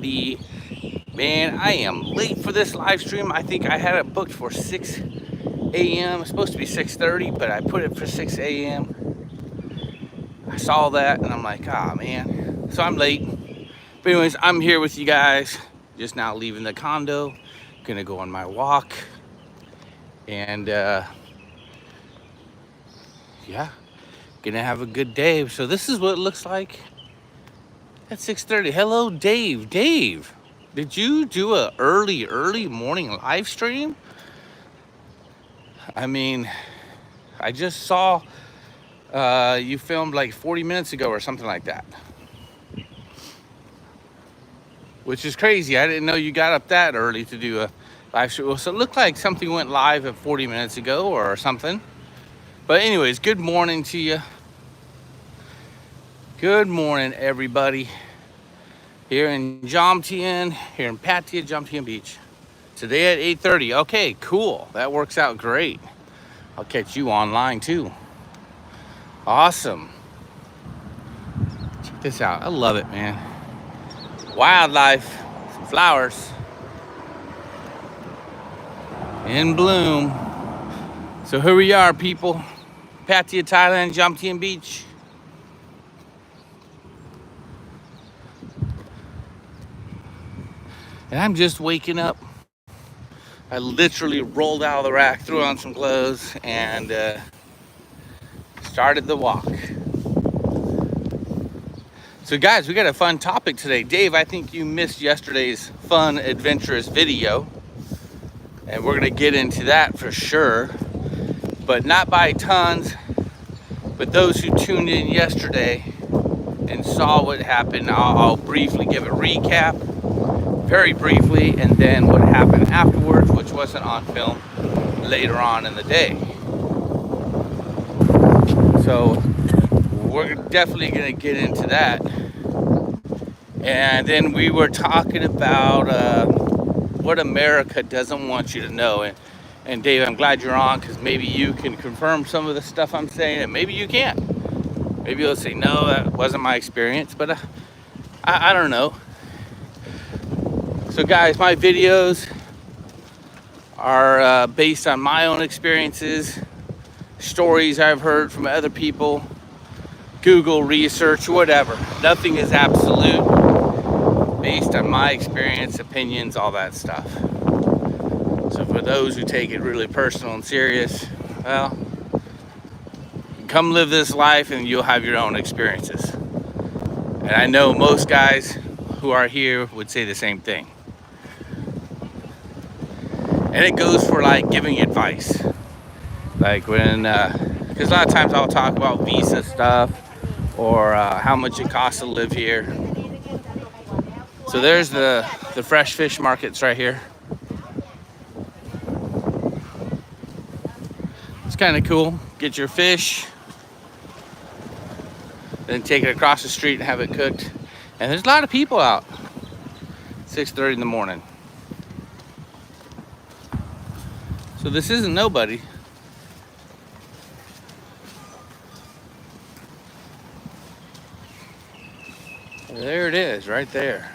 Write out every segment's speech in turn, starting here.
Man, I am late for this live stream. I think I had it booked for 6 a.m. It's supposed to be 6:30, but I put it for 6 a.m. I saw that and I'm like, ah, man. So I'm late. But anyways, I'm here with you guys. Just now leaving the condo. Gonna go on my walk. And yeah, gonna have a good day. So this is what it looks like at 6:30. Hello, Dave. Dave, did you do a early morning live stream? I mean, I just saw you filmed like 40 minutes ago or something like that, which is crazy. I didn't know you got up that early to do a live stream. So it looked like something went live at 40 minutes ago or something. But anyways, good morning to you. Good morning, everybody. Here in Jomtien, here in Pattaya, Jomtien Beach. Today at 8:30. Okay, cool. That works out great. I'll catch you online too. Awesome. Check this out. I love it, man. Wildlife, some flowers in bloom. So here we are, people. Pattaya, Thailand, Jomtien Beach. And I'm just waking up. I literally rolled out of the rack, threw on some clothes, and started the walk. So guys, we got a fun topic today. Dave, I think you missed yesterday's fun, adventurous video. And we're gonna get into that for sure. But not by tons, but those who tuned in yesterday and saw what happened, I'll briefly give a recap, very briefly, and then what happened afterwards, which wasn't on film, later on in the day. So we're definitely gonna get into that. And then we were talking about what America doesn't want you to know. And Dave, I'm glad you're on, because maybe you can confirm some of the stuff I'm saying, and maybe you can't. Maybe you'll say, no, that wasn't my experience, but I don't know. So guys, my videos are based on my own experiences, stories I've heard from other people, Google research, whatever. Nothing is absolute, based on my experience, opinions, all that stuff. So for those who take it really personal and serious, well, come live this life and you'll have your own experiences. And I know most guys who are here would say the same thing. And it goes for like giving advice. Like when, because a lot of times I'll talk about visa stuff or how much it costs to live here. So there's the fresh fish markets right here. It's kind of cool. Get your fish, then take it across the street and have it cooked. And there's a lot of people out. 6:30 in the morning. So this isn't nobody. There it is, right there.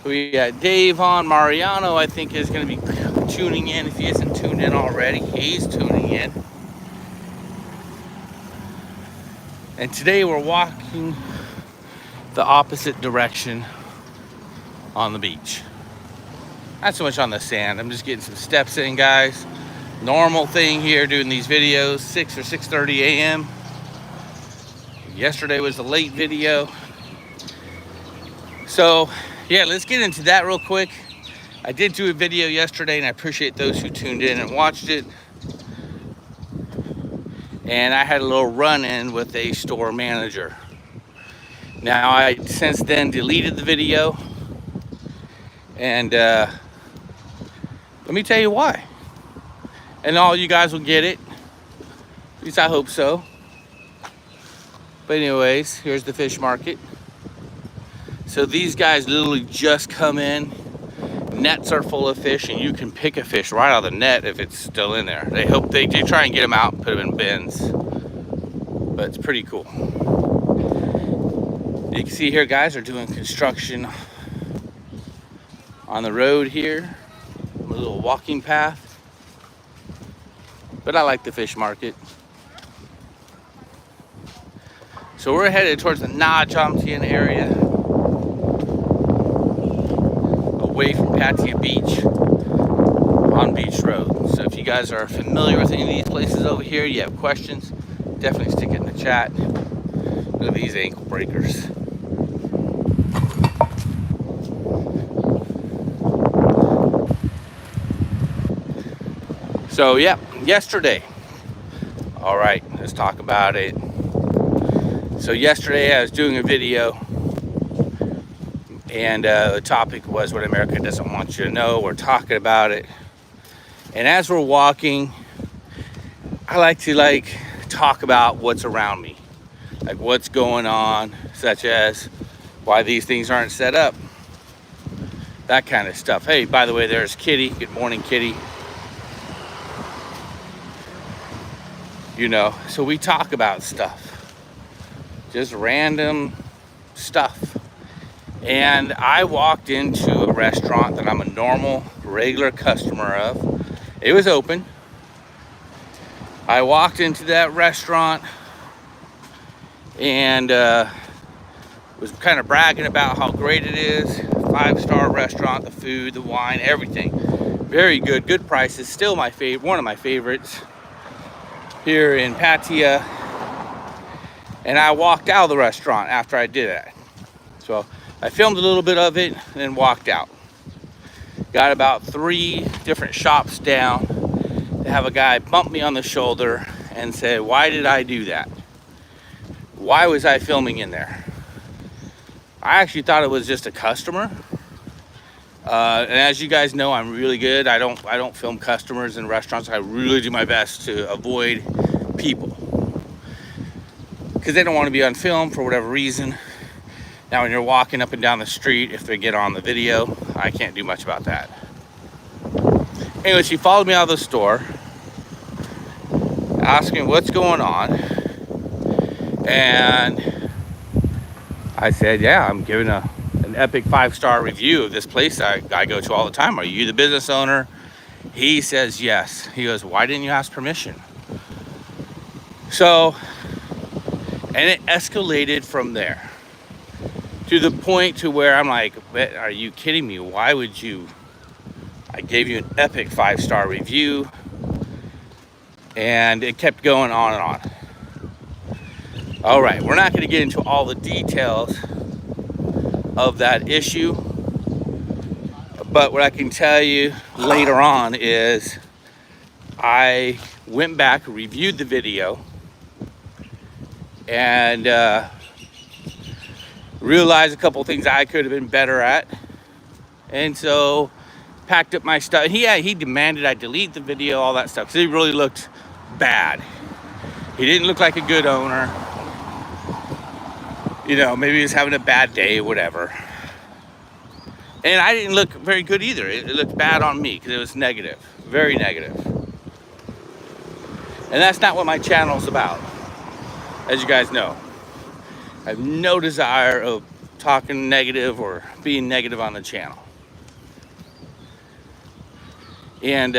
We got Dave on. Mariano, I think, is going to be tuning in. If he isn't tuned in already, he's tuning in. And today we're walking the opposite direction on the beach. Not so much on the sand. I'm just getting some steps in, guys. Normal thing here doing these videos, 6 or 6:30 a.m. Yesterday was a late video. So yeah, let's get into that real quick. I did do a video yesterday, and I appreciate those who tuned in and watched it. And I had a little run-in with a store manager. Now, I since then deleted the video. And let me tell you why. And all you guys will get it. At least I hope so. But anyways, here's the fish market. So these guys literally just come in. Nets are full of fish, and you can pick a fish right out of the net if it's still in there. They do try and get them out and put them in bins. But it's pretty cool. You can see here, guys are doing construction on the road here, a little walking path. But I like the fish market. So we're headed towards the Nha Jomtien area, away from Pattaya Beach on Beach Road. So if you guys are familiar with any of these places over here, you have questions, definitely stick it in the chat. Look at these ankle breakers. So yeah, yesterday. All right, let's talk about it. So yesterday I was doing a video, and the topic was what America doesn't want you to know. We're talking about it. And as we're walking, I like to talk about what's around me, like what's going on, such as why these things aren't set up, that kind of stuff. Hey, by the way, there's Kitty. Good morning, Kitty. You know, so we talk about stuff, just random stuff. And I walked into a restaurant that I'm a normal, regular customer of. It was open. I walked into that restaurant and was kind of bragging about how great it is. 5-star restaurant, the food, the wine, everything. Very good, good prices. Still my favorite, one of my favorites here in Pattaya. And I walked out of the restaurant after I did that. So I filmed a little bit of it and then walked out. Got about 3 different shops down to have a guy bump me on the shoulder and say, why did I do that? Why was I filming in there? I actually thought it was just a customer. And as you guys know, I'm really good. I don't film customers in restaurants. I really do my best to avoid people because they don't want to be on film for whatever reason. Now, when you're walking up and down the street, if they get on the video, I can't do much about that. Anyway, she followed me out of the store, asking what's going on. And I said, yeah, I'm giving an epic 5-star review of this place I go to all the time. Are you the business owner? He says, yes. He goes, why didn't you ask permission? So, and it escalated from there. To the point to where I'm like, are you kidding me? Why would you? I gave you an epic 5-star review. And it kept going on and on. All right, we're not going to get into all the details of that issue. But what I can tell you later on is I went back, reviewed the video, and realized a couple things I could have been better at, and so packed up my stuff. He demanded I delete the video, all that stuff, because he really looked bad. He didn't look like a good owner. You know, maybe he was having a bad day, whatever. And I didn't look very good either. It looked bad on me because it was negative, very negative. And that's not what my channel's about, as you guys know. I have no desire of talking negative or being negative on the channel. And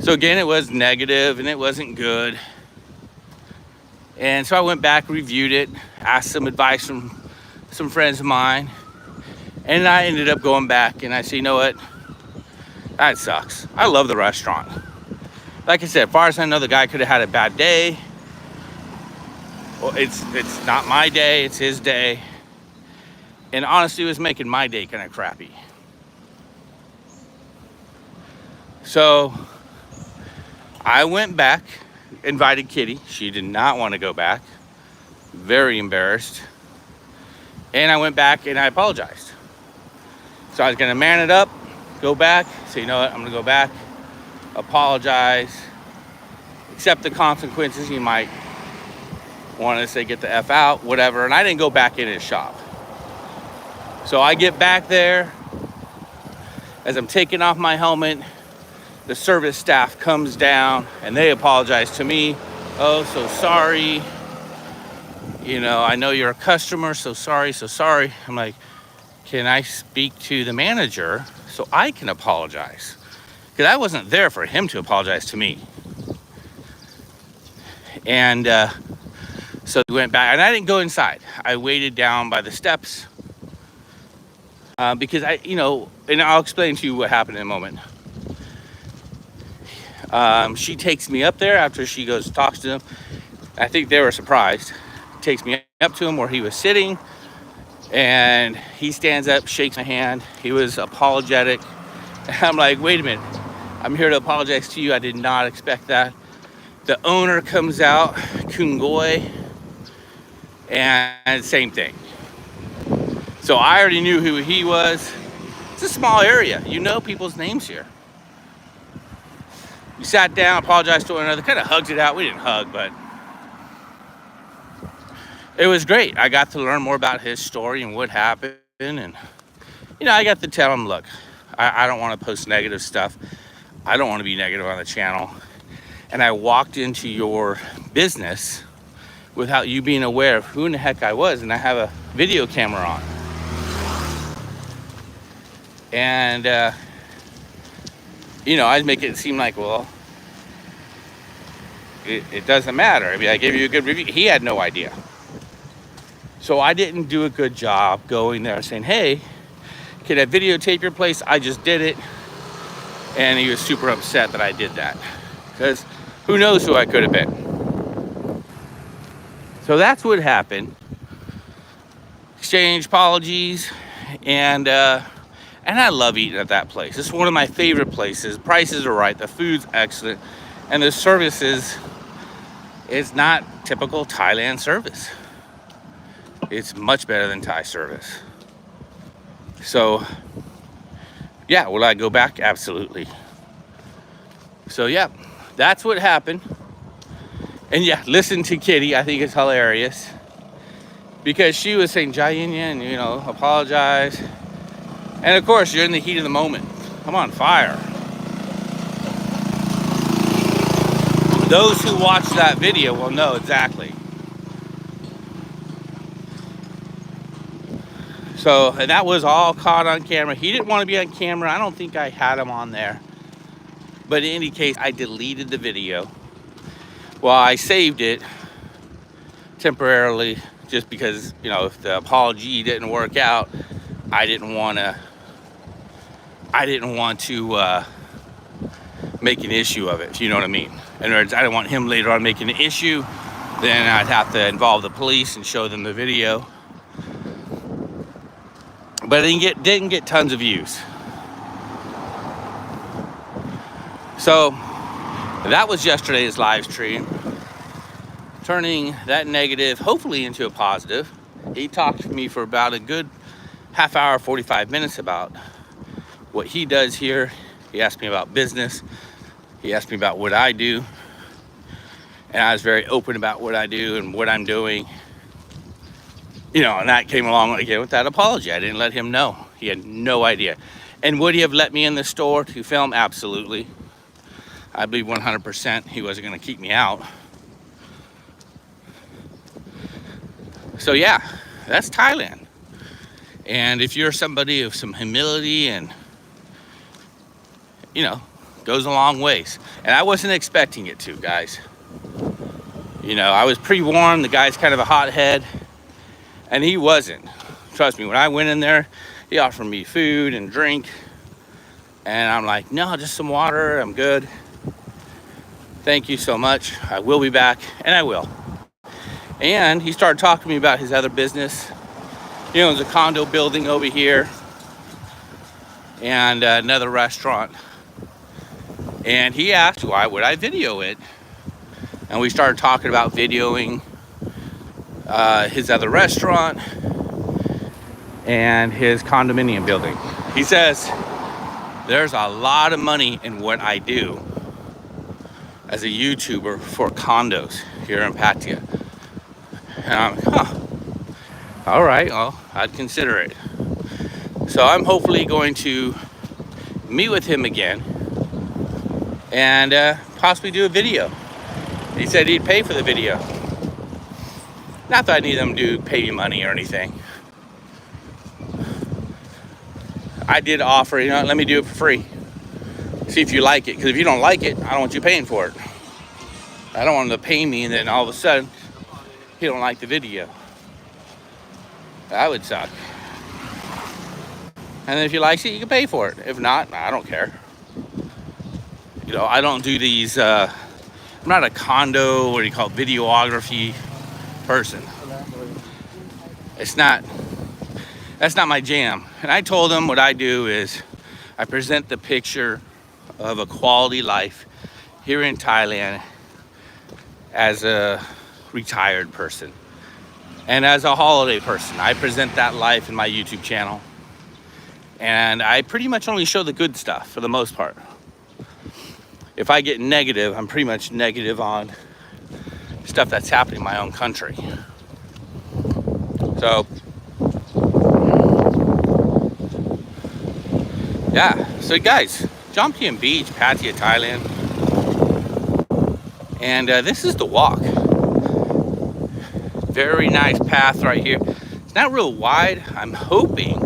so again, it was negative and it wasn't good. And so I went back, reviewed it, asked some advice from some friends of mine. And I ended up going back and I said, you know what? That sucks. I love the restaurant. Like I said, as far as I know, the guy could have had a bad day. Well, it's not my day, it's his day. And honestly, it was making my day kind of crappy. So I went back, invited Kitty. She did not want to go back. Very embarrassed. And I went back and I apologized. So I was gonna man it up, go back, say, you know what, I'm gonna go back, apologize, accept the consequences. He might want to say get the F out, whatever. And I didn't go back in his shop. So I get back there. As I'm taking off my helmet, the service staff comes down and they apologize to me. Oh, so sorry. You know, I know you're a customer, so sorry, so sorry. I'm like, can I speak to the manager so I can apologize? Because I wasn't there for him to apologize to me. And so we went back, and I didn't go inside. I waited down by the steps because and I'll explain to you what happened in a moment. She takes me up there after she goes talks to them. I think they were surprised. Takes me up to him where he was sitting, and he stands up, shakes my hand. He was apologetic. And I'm like, wait a minute. I'm here to apologize to you. I did not expect that. The owner comes out, Kungoy, and same thing. So I already knew who he was. It's a small area. You know people's names here. We sat down, apologized to one another, kind of hugged it out. We didn't hug, but it was great. I got to learn more about his story and what happened. And, I got to tell him, look, I don't want to post negative stuff. I don't want to be negative on the channel. And I walked into your business without you being aware of who in the heck I was. And I have a video camera on. And, I'd make it seem like, well, it doesn't matter. I mean, I gave you a good review. He had no idea. So I didn't do a good job going there saying, hey, can I videotape your place? I just did it. And he was super upset that I did that. Because who knows who I could have been. So that's what happened. Exchange apologies. And I love eating at that place. It's one of my favorite places. Prices are right. The food's excellent. And the service is not typical Thailand service. It's much better than Thai service. So, yeah, will I go back? Absolutely. So, yeah, that's what happened. And, yeah, listen to Kitty. I think it's hilarious. Because she was saying, Jayin, apologize. And, of course, you're in the heat of the moment. I'm on fire. Those who watch that video will know exactly. So, and that was all caught on camera. He didn't want to be on camera. I don't think I had him on there. But in any case, I deleted the video. Well, I saved it temporarily just because, if the apology didn't work out, I didn't want to make an issue of it, if you know what I mean. In other words, I didn't want him later on making an issue. Then I'd have to involve the police and show them the video. But I didn't get tons of views. So that was yesterday's live stream, turning that negative hopefully into a positive. He talked to me for about a good half hour, 45 minutes about what he does here. He asked me about business. He asked me about what I do. And I was very open about what I do and what I'm doing. And that came along again with that apology. I didn't let him know. He had no idea. And would he have let me in the store to film? Absolutely. I believe 100% he wasn't going to keep me out. So yeah, that's Thailand. And if you're somebody of some humility and, goes a long ways. And I wasn't expecting it to, guys. I was pre-warned. The guy's kind of a hothead. And he wasn't. Trust me, when I went in there, he offered me food and drink. And I'm like, no, just some water. I'm good. Thank you so much. I will be back, and I will. And he started talking to me about his other business. There's a condo building over here and another restaurant. And he asked, why would I video it? And we started talking about videoing his other restaurant and his condominium building. He says, there's a lot of money in what I do as a YouTuber for condos here in Pattaya. And I'm all right, well, I'd consider it. So I'm hopefully going to meet with him again and possibly do a video. He said he'd pay for the video. Not that I need them to pay me money or anything. I did offer, you know, let me do it for free. See if you like it. Because if you don't like it, I don't want you paying for it. I don't want them to pay me and then all of a sudden, you don't like the video. That would suck. And then if you like it, you can pay for it. If not, I don't care. You know, I don't do these, I'm not a condo, what do you call it, videography person. That's not my jam. And I told them what I do is I present the picture of a quality life here in Thailand as a retired person and as a holiday person. I present that life in my YouTube channel. And I pretty much only show the good stuff for the most part. If I get negative, I'm pretty much negative on stuff that's happening in my own country. So, yeah. So guys, Jomtien Beach, Pattaya, Thailand. And this is the walk. Very nice path right here. It's not real wide. I'm hoping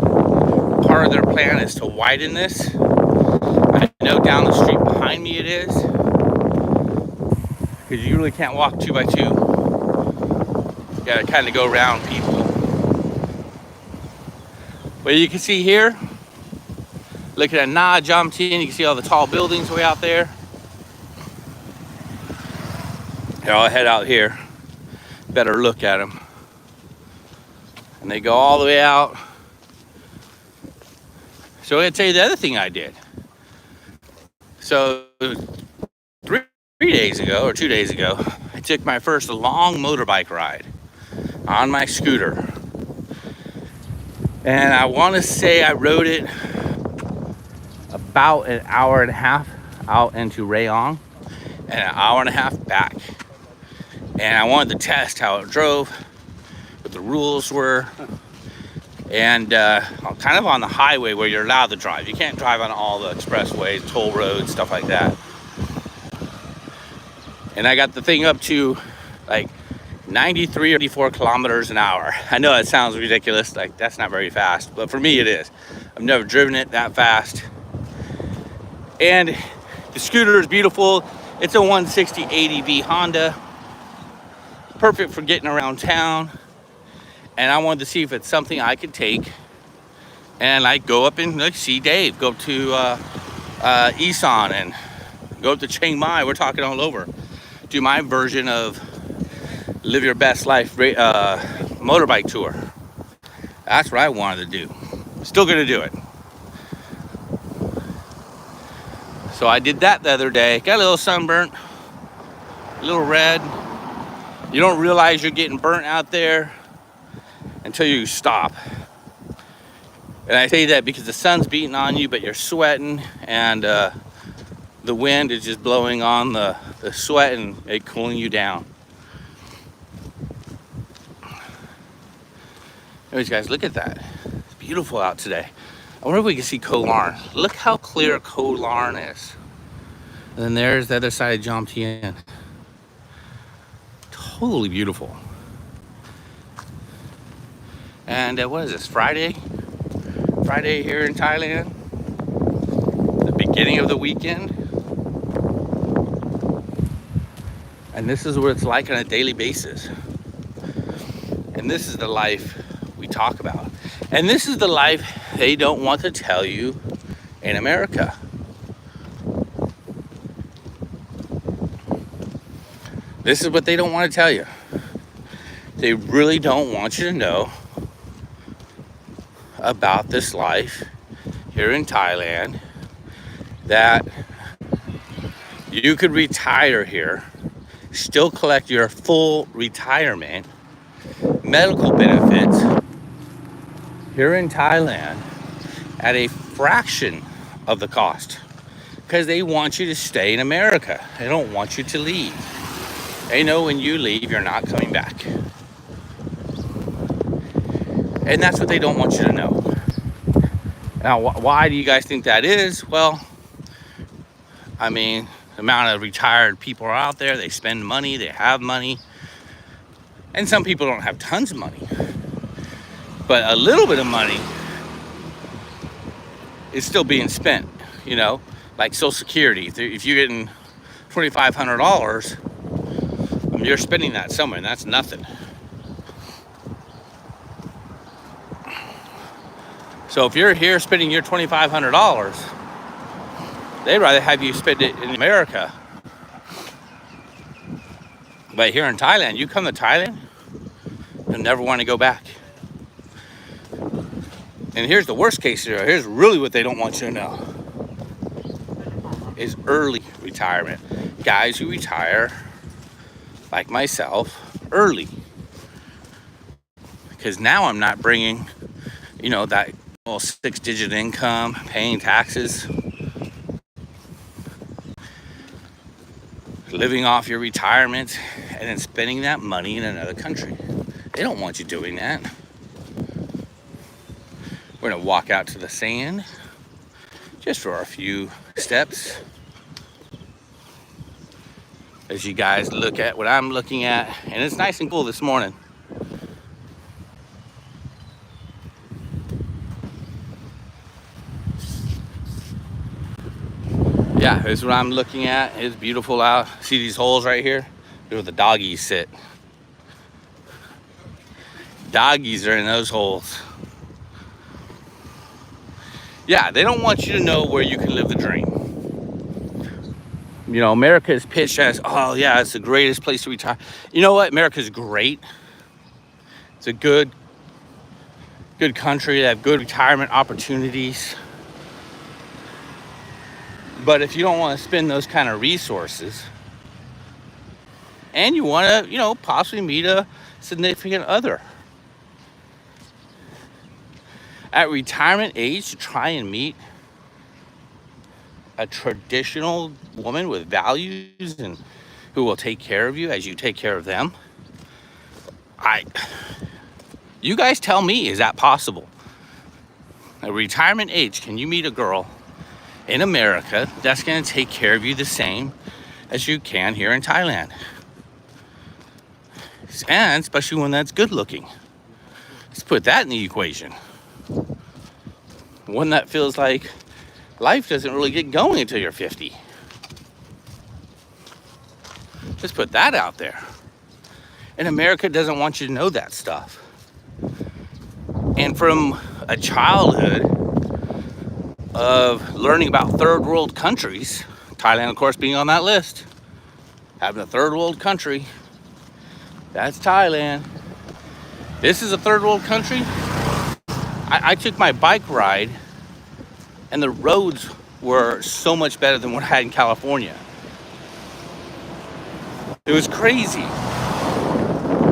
part of their plan is to widen this. I know down the street behind me it is. Because you really can't walk 2 by 2. You gotta kind of go around people. But you can see here, looking at Na Jomtien, you can see all the tall buildings way out there. Here, I'll head out here. Better look at them. And they go all the way out. So I'm gonna tell you the other thing I did. So 3 days ago, or 2 days ago, I took my first long motorbike ride on my scooter. And I wanna say I rode it about an hour and a half out into Rayong and an hour and a half back. And I wanted to test how it drove, what the rules were. And kind of on the highway where you're allowed to drive. You can't drive on all the expressways, toll roads, stuff like that. And I got the thing up to like 93 or 94 kilometers an hour. I know that sounds ridiculous, like that's not very fast, but for me it is. I've never driven it that fast. And the scooter is beautiful. It's a 160 ADV Honda. Perfect for getting around town. And I wanted to see if it's something I could take and like go up and like see Dave, go up to Isan and go up to Chiang Mai. We're talking all over. Do my version of live your best life motorbike tour. That's what I wanted to do. Still gonna do it. So I did that the other day. Got a little sunburnt, a little red. You don't realize you're getting burnt out there until you stop. And I say that because the sun's beating on you, but you're sweating, and the wind is just blowing on the sweat and it cooling you down. Anyways, guys, look at that. It's beautiful out today. I wonder if we can see Koh Larn. Look how clear Koh Larn is. And then there's the other side of Jomtien. Totally beautiful. And what is this, Friday? Friday here in Thailand. The beginning of the weekend. And this is what it's like on a daily basis. And this is the life we talk about. And this is the life they don't want to tell you in America. This is what they don't want to tell you. They really don't want you to know about this life here in Thailand, that you could retire here, still collect your full retirement, medical benefits here in Thailand at a fraction of the cost, because they want you to stay in America. They don't want you to leave. They know when you leave, you're not coming back. And that's what they don't want you to know. Now, why do you guys think that is? Well, I mean, the amount of retired people are out there. They spend money, they have money. And some people don't have tons of money. But a little bit of money is still being spent, you know, like Social Security. If you're getting $2,500, you're spending that somewhere, and that's nothing. So if you're here spending your $2,500, they'd rather have you spend it in America. But here in Thailand, you come to Thailand, you'll never want to go back. And here's the worst case scenario. Here's really what they don't want you to know. Is early retirement. Guys who retire, like myself, early. Because now I'm not bringing, you know, that little 6-digit income, paying taxes, living off your retirement, and then spending that money in another country. They don't want you doing that. We're gonna walk out to the sand just for a few steps as you guys look at what I'm looking at, and it's nice and cool this morning. Yeah, this is what I'm looking at. It's beautiful out. See these holes right here? They're where the doggies sit. Doggies are in those holes. Yeah, they don't want you to know where you can live the dream. You know, America is pitched as, oh yeah, it's the greatest place to retire. You know what? America's great. It's a good country. They have good retirement opportunities. But if you don't want to spend those kind of resources, and you want to, you know, possibly meet a significant other at retirement age, to try and meet a traditional woman with values and who will take care of you as you take care of them. You guys tell me, is that possible? At retirement age, can you meet a girl in America that's going to take care of you the same as you can here in Thailand? And especially one that's good looking. Let's put that in the equation. One that feels like life doesn't really get going until you're 50. Just put that out there. And America doesn't want you to know that stuff. And from a childhood of learning about third world countries, Thailand, of course, being on that list, having a third world country, that's Thailand. This is a third world country. I took my bike ride, and the roads were so much better than what I had in California. It was crazy.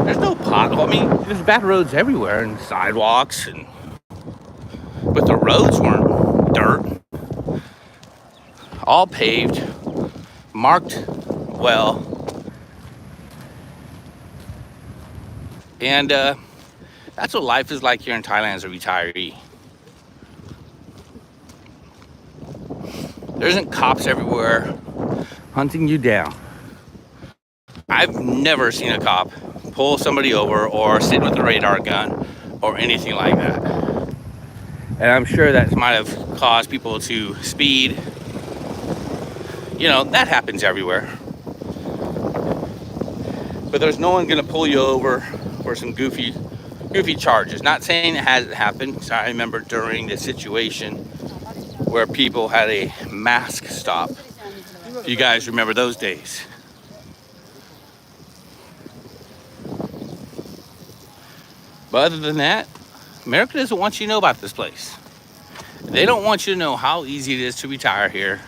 There's no pothole. I mean, there's bad roads everywhere and sidewalks, but the roads weren't dirt. All paved, marked well. And that's what life is like here in Thailand as a retiree. There isn't cops everywhere hunting you down. I've never seen a cop pull somebody over or sit with a radar gun or anything like that. And I'm sure that might have caused people to speed. You know, that happens everywhere. But there's no one gonna pull you over for some goofy charges. Not saying it hasn't happened. So I remember during the situation where people had a mask stop. You guys remember those days? But other than that, America doesn't want you to know about this place. They don't want you to know how easy it is to retire here,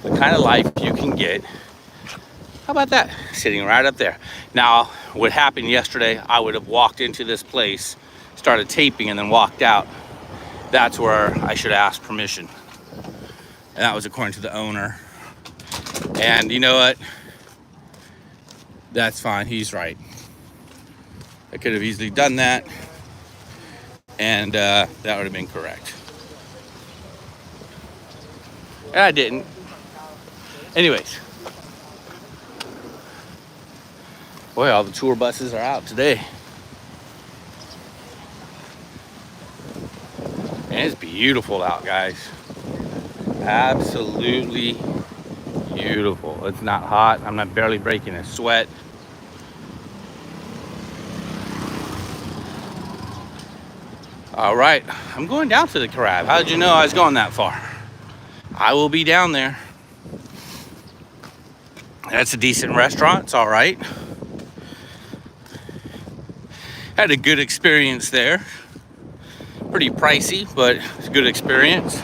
the kind of life you can get. How about that? Sitting right up there. Now, what happened yesterday, I would have walked into this place, started taping, and then walked out. That's where I should ask permission. And that was according to the owner. And you know what? That's fine, he's right. I could have easily done that, and that would have been correct. And I didn't. Anyways. Boy, all the tour buses are out today. And it's beautiful. beautiful out, guys. Absolutely beautiful. It's not hot. I'm not barely breaking a sweat. All right, I'm going down to the crab. How did you know I was going that far? I will be down there. That's a decent restaurant. It's all right. Had a good experience there. Pretty pricey, but it's a good experience.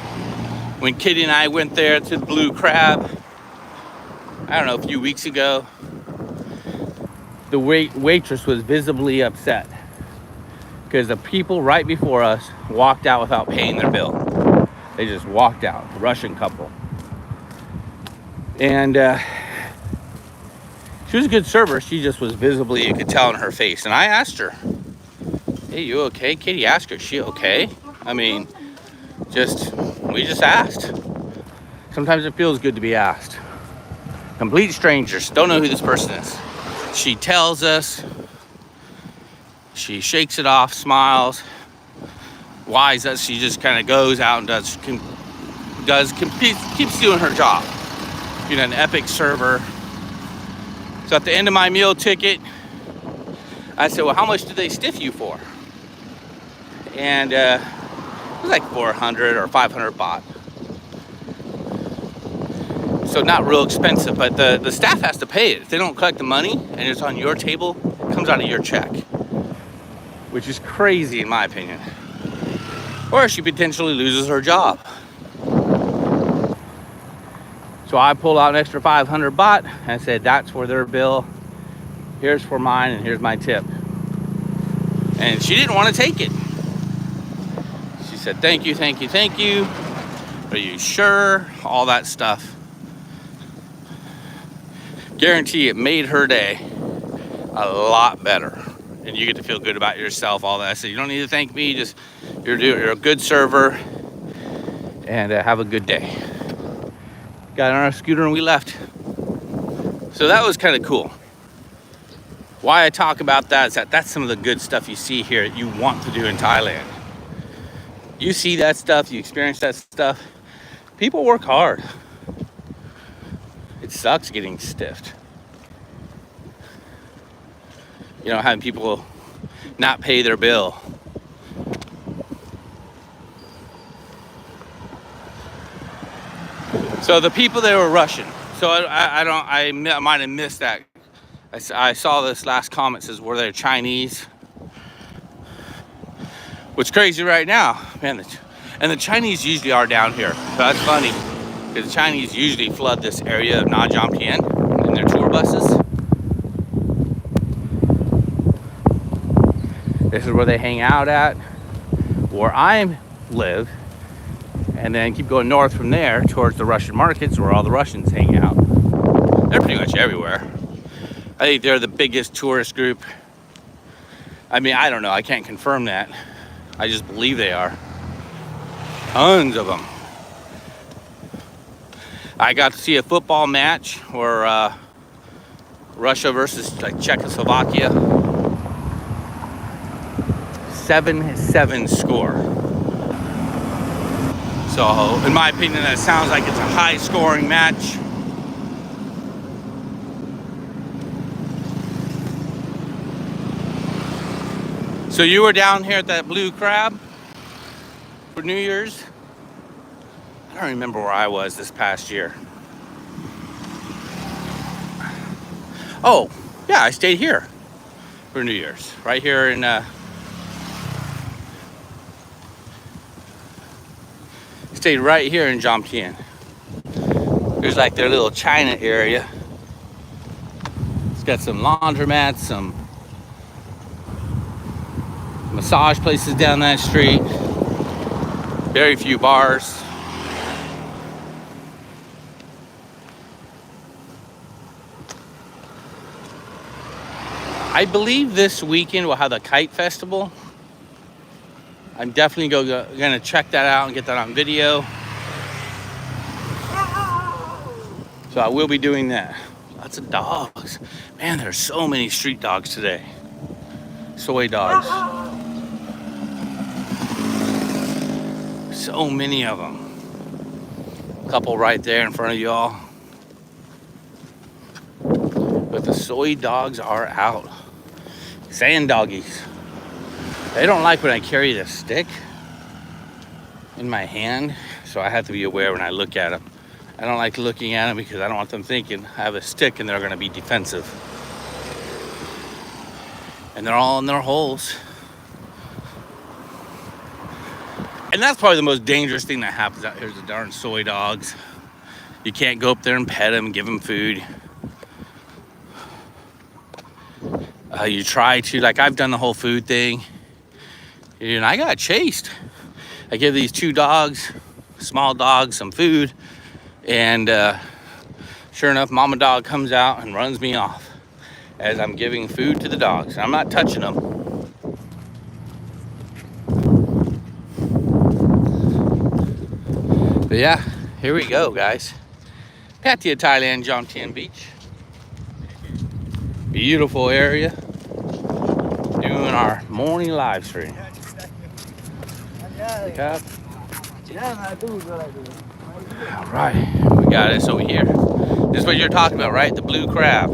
When Kitty and I went there to the Blue Crab, I don't know, a few weeks ago, the waitress was visibly upset because the people right before us walked out without paying their bill. They just walked out, a Russian couple. And she was a good server. She just was visibly, you could tell in her face. And I asked her, hey, you okay? Katie asked her, is she okay? I mean, we just asked. Sometimes it feels good to be asked. Complete strangers, don't know who this person is. She tells us, she shakes it off, smiles. Why is that? She just kind of goes out and keeps doing her job. You know, an epic server. So at the end of my meal ticket, I said, well, how much did they stiff you for? And it was like 400 or 500 baht. So not real expensive, but the staff has to pay it. If they don't collect the money and it's on your table, it comes out of your check. Which is crazy in my opinion. Or she potentially loses her job. So I pulled out an extra 500 baht and said, that's for their bill. Here's for mine and here's my tip. And she didn't want to take it. She said, thank you, thank you, thank you. Are you sure? All that stuff. Guarantee it made her day a lot better. And you get to feel good about yourself, all that. I said, you don't need to thank me, just you're a good server, and have a good day. Got on our scooter and we left. So that was kind of cool. Why I talk about that is that's some of the good stuff you see here that you want to do in Thailand. You see that stuff, you experience that stuff. People work hard. It sucks getting stiffed. You know, having people not pay their bill. So the people there were Russian. So I might have missed that. I saw this last comment says, were they Chinese? What's crazy right now, man, and the Chinese usually are down here. So that's funny, because the Chinese usually flood this area of Nha Jam Tien in their tour buses. This is where they hang out at, where I live, and then keep going north from there towards the Russian markets where all the Russians hang out. They're pretty much everywhere. I think they're the biggest tourist group. I mean, I don't know, I can't confirm that. I just believe they are. Tons of them. I got to see a football match where Russia versus like Czechoslovakia. 7-7 score. So, in my opinion, that sounds like it's a high-scoring match. So you were down here at that Blue Crab for New Year's? I don't remember where I was this past year. Oh, yeah, I stayed here for New Year's. Right here in stayed right here in Jam Tien. There's like their little China area. It's got some laundromats, some massage places down that street. Very few bars. I believe this weekend we'll have the kite festival. I'm definitely gonna check that out and get that on video. So I will be doing that. Lots of dogs. Man, there's so many street dogs today. Soy dogs. So many of them. A couple right there in front of y'all. But the soy dogs are out. Sand doggies. They don't like when I carry this stick in my hand, so I have to be aware when I look at them. I don't like looking at them because I don't want them thinking I have a stick and they're going to be defensive. And they're all in their holes. And that's probably the most dangerous thing that happens out here is the darn soy dogs. You can't go up there and pet them, give them food. You try to, like I've done the whole food thing. And I got chased. I give these two dogs, small dogs, some food. And sure enough, mama dog comes out and runs me off as I'm giving food to the dogs. I'm not touching them. But yeah, here we go, guys. Pattaya, Thailand, Jomtien Beach. Beautiful area. Doing our morning live stream. All right, we got this over here. This is what you're talking about, right? The blue crab.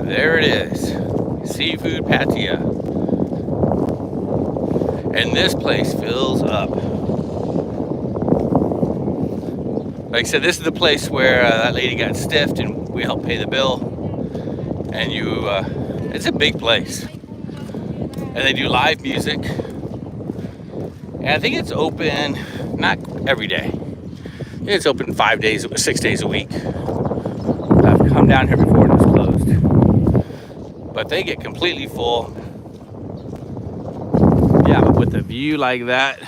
There it is. Seafood Pattaya. And this place fills up. Like I said, this is the place where that lady got stiffed and we helped pay the bill. And it's a big place. And they do live music. And I think it's open, not every day. It's open 6 days a week. I've come down here before and it's closed. But they get completely full. Yeah, but with a view like that,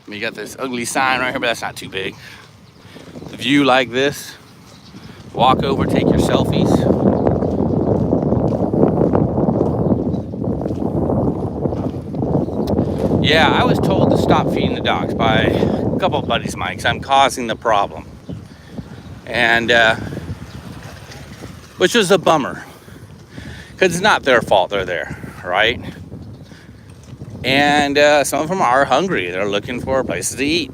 you got this ugly sign right here, but that's not too big. The view like this, walk over, take your selfies. Yeah, I was told to stop feeding the dogs by a couple of buddies of mine because I'm causing the problem. And, which was a bummer. Because it's not their fault they're there, right? And some of them are hungry. They're looking for places to eat.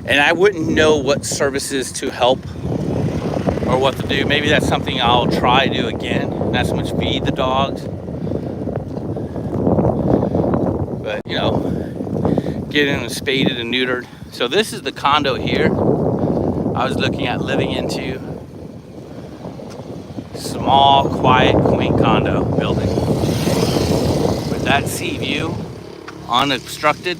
And I wouldn't know what services to help or what to do. Maybe that's something I'll try to do again. Not so much feed the dogs. But, you know, getting them spaded and neutered. So this is the condo here I was looking at living into. Small, quiet, quaint condo building. With that sea view, unobstructed.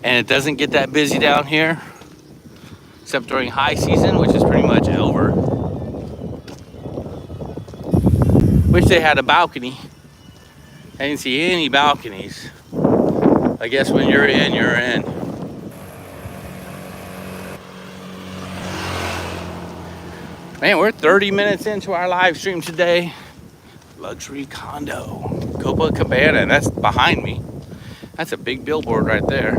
And it doesn't get that busy down here. Except during high season, which is pretty much over. Wish they had a balcony. I didn't see any balconies. I guess when you're in, you're in. Man, we're 30 minutes into our live stream today. Luxury condo, Copacabana, and that's behind me. That's a big billboard right there.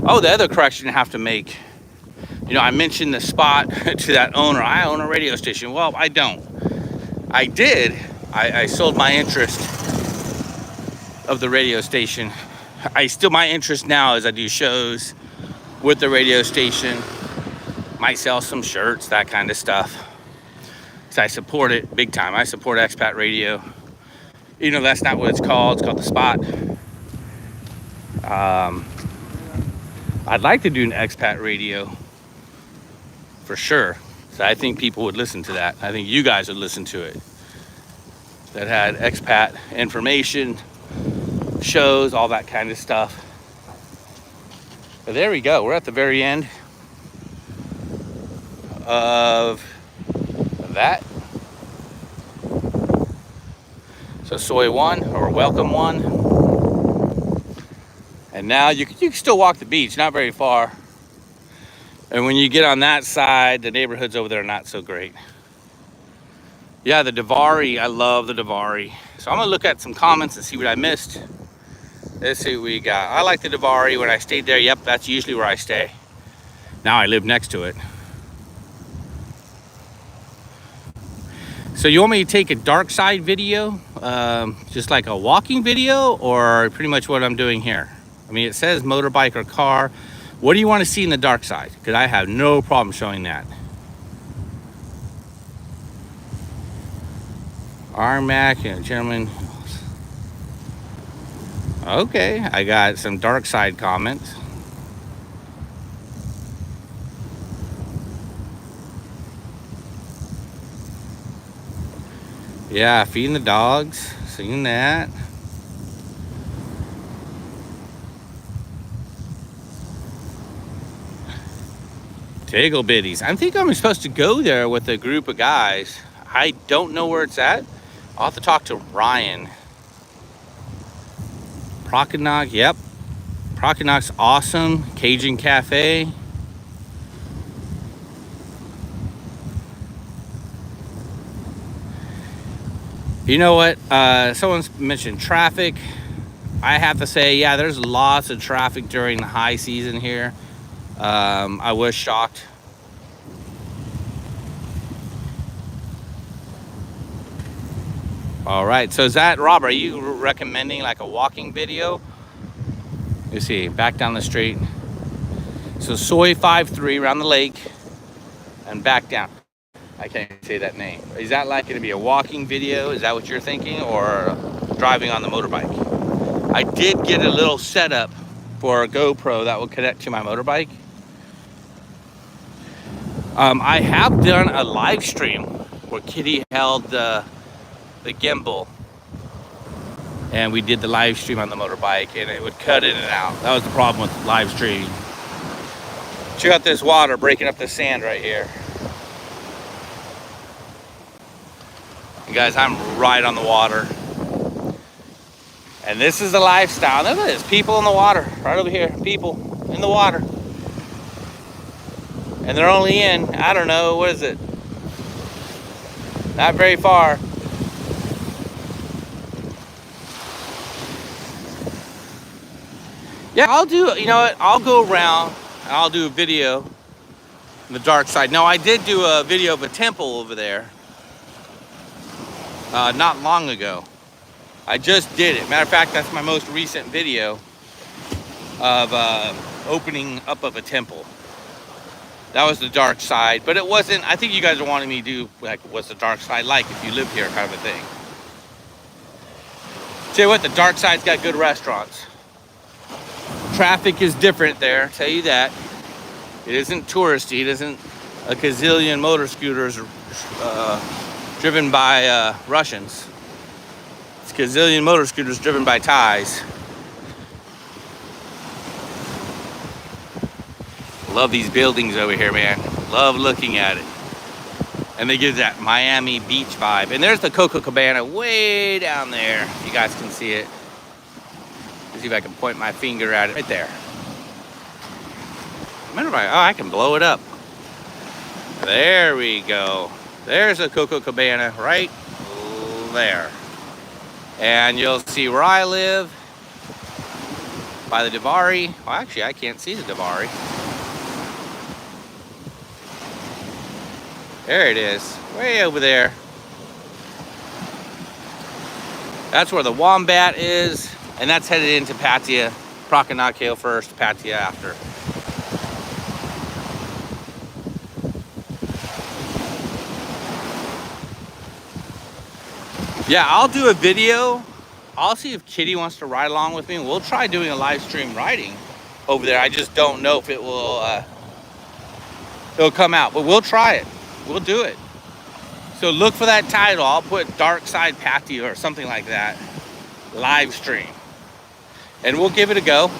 Oh, the other correction I have to make. You know, I mentioned the spot to that owner. I own a radio station. Well, I don't. I did. I sold my interest of the radio station. My interest now is I do shows with the radio station. Might sell some shirts, that kind of stuff. So I support it big time. I support expat radio. You know, that's not what it's called. It's called The Spot. I'd like to do an expat radio for sure. So I think people would listen to that. I think you guys would listen to it. That had expat information, shows, all that kind of stuff. But there we go. We're at the very end of that. So soy 1 or welcome 1. And now you can still walk the beach, not very far. And when you get on that side, the neighborhoods over there are not so great. Yeah, the Davari, I love the Davari. So I'm gonna look at some comments and see what I missed. Let's see what we got. I like the Davari. When I stayed there, yep, that's usually where I stay. Now I live next to it. So you want me to take a dark side video, just like a walking video, or pretty much what I'm doing here? I mean, it says motorbike or car. What do you want to see in the dark side? Because I have no problem showing that. RMAC, and gentlemen. Okay, I got some dark side comments. Yeah, feeding the dogs, seeing that. Tickle bitties. I think I'm supposed to go there with a group of guys. I don't know where it's at. I'll have to talk to Ryan. Procognog, yep. Procognog's awesome. Cajun Cafe. You know what? Someone's mentioned traffic. I have to say, yeah, there's lots of traffic during the high season here. I was shocked. All right, so is that, Robert, are you recommending like a walking video? You see, back down the street. So Soy 53 around the lake and back down. I can't say that name. Is that like going to be a walking video? Is that what you're thinking? Or driving on the motorbike? I did get a little setup for a GoPro that will connect to my motorbike. I have done a live stream where Kitty held the gimbal. And we did the live stream on the motorbike and it would cut in and out. That was the problem with live streaming. Check out this water breaking up the sand right here. Guys, I'm right on the water. And this is the lifestyle. Look at this, people in the water, right over here, people in the water. And they're only in, I don't know, what is it? Not very far. Yeah, I'll do, you know what, I'll go around and I'll do a video on the dark side. No, I did do a video of a temple over there. Not long ago. I just did it. Matter of fact, that's my most recent video of opening up of a temple. That was the dark side, but it wasn't, I think you guys are wanting me to do like, what's the dark side like if you live here kind of a thing. Tell you what, the dark side's got good restaurants. Traffic is different there, tell you that. It isn't touristy, it isn't a gazillion motor scooters driven by Russians. It's a gazillion motor scooters driven by Thais. Love these buildings over here, man. Love looking at it. And they give that Miami Beach vibe. And there's the Coco Cabana way down there. You guys can see it. Let's see if I can point my finger at it. Right there. Remember, I can blow it up. There we go. There's a Coco Cabana right there. And you'll see where I live, by the Davari. Well, actually, I can't see the Davari. There it is, way over there. That's where the Wombat is, and that's headed into Pattaya. Procognog Hill first, Pattaya after. Yeah, I'll do a video. I'll see if Kitty wants to ride along with me. We'll try doing a live stream riding over there. I just don't know if it will it'll come out, but we'll try it. We'll do it. So look for that title. I'll put Dark Side Pattaya or something like that. Live stream. And we'll give it a go.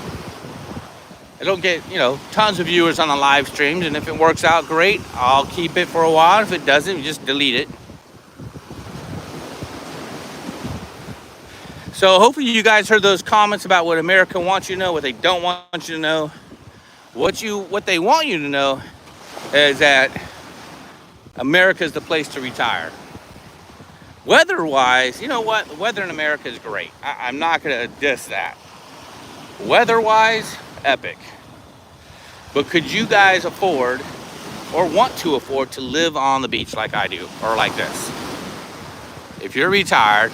I don't get, you know, tons of viewers on the live streams, and if it works out great, I'll keep it for a while. If it doesn't, you just delete it. So hopefully you guys heard those comments about what America wants you to know, what they don't want you to know. What they want you to know is that America is the place to retire. Weather-wise, you know what? The weather in America is great. I'm not going to diss that. Weather-wise, epic. But could you guys afford or want to afford to live on the beach like I do, or like this? if you're retired,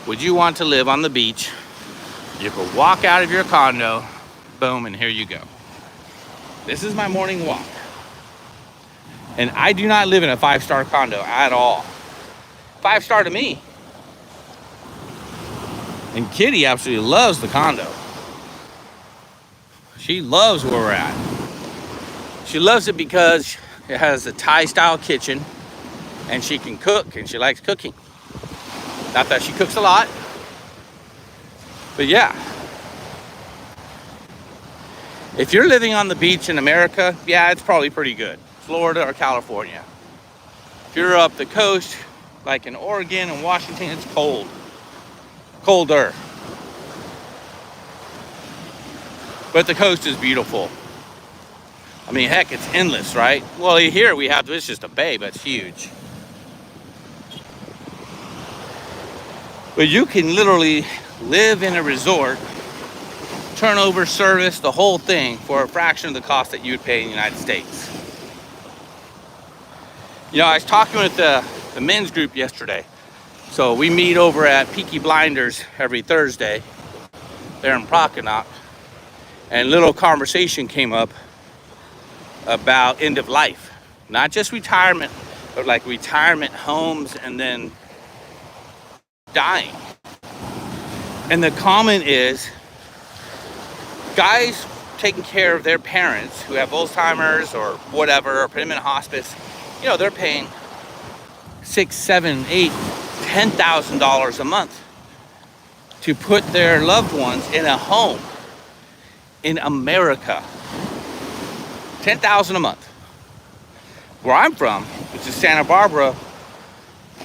would you want to live on the beach? You could walk out of your condo, boom, and here you go. This is my morning walk. And I do not live in a 5-star condo at all. 5-star to me. And Kitty absolutely loves the condo. She loves where we're at. She loves it because it has a Thai-style kitchen and she can cook and she likes cooking. Not that she cooks a lot, but yeah. If you're living on the beach in America, yeah, it's probably pretty good. Florida or California. If you're up the coast, like in Oregon and Washington, it's cold. Colder. But the coast is beautiful. I mean, heck, it's endless, right? Well, here we have, it's just a bay, but it's huge. But you can literally live in a resort, turnover, service, the whole thing for a fraction of the cost that you would pay in the United States. You know, I was talking with the men's group yesterday. So we meet over at Peaky Blinders every Thursday there in Procanock. And a little conversation came up about end of life. Not just retirement, but like retirement homes and then dying. And the comment is, guys taking care of their parents who have Alzheimer's or whatever, or put them in hospice, you know, they're paying $6,000, $7,000, $8,000, $10,000 a month to put their loved ones in a home in America. $10,000 a month. Where I'm from, which is Santa Barbara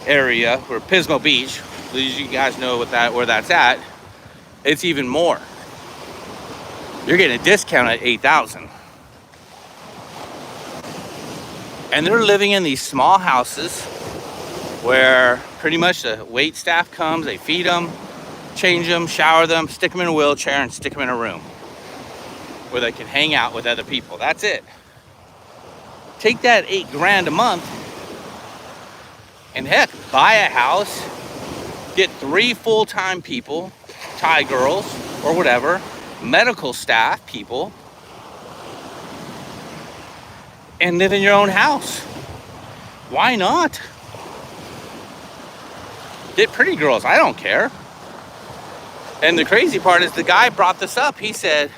area, or Pismo Beach, you guys know where that's at, it's even more. You're getting a discount at $8,000. And they're living in these small houses where pretty much the wait staff comes, they feed them, change them, shower them, stick them in a wheelchair, and stick them in a room where they can hang out with other people. That's it. Take that $8,000 a month and heck, buy a house, get 3 full-time people, Thai girls or whatever, medical staff people, and live in your own house. Why not? Get pretty girls, I don't care. And the crazy part is the guy brought this up. He said,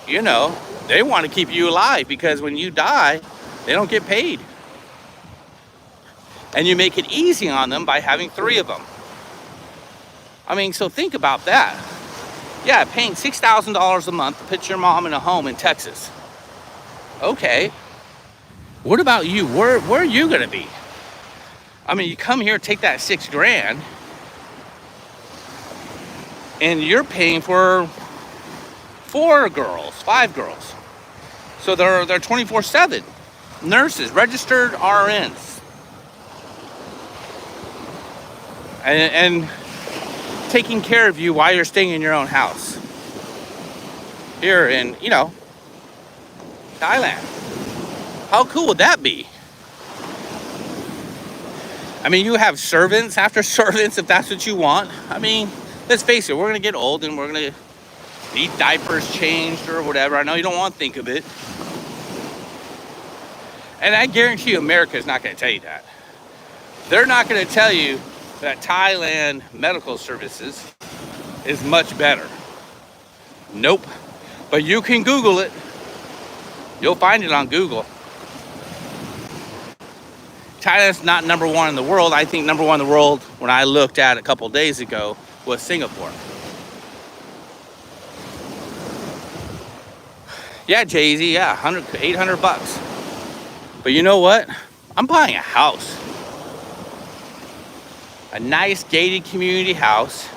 you know, they want to keep you alive because when you die, they don't get paid. And you make it easy on them by having 3 of them. I mean, so think about that. Yeah, paying $6,000 a month to put your mom in a home in Texas. Okay. What about you? Where are you going to be? I mean, you come here, take that $6,000, and you're paying for 4 girls, 5 girls. So they're 24/7 nurses, registered RNs, and taking care of you while you're staying in your own house here in, you know, Thailand. How cool would that be? I mean, you have servants after servants if that's what you want. I mean, let's face it, we're going to get old and we're going to need diapers changed or whatever. I know you don't want to think of it. And I guarantee you America is not going to tell you that. They're not going to tell you that Thailand medical services is much better. Nope. But you can Google it. You'll find it on Google. Thailand's not number 1 in the world. I think number 1 in the world, when I looked at it a couple days ago, was Singapore. Yeah, Jay-Z, yeah, $800. But you know what? I'm buying a house. A nice gated community house.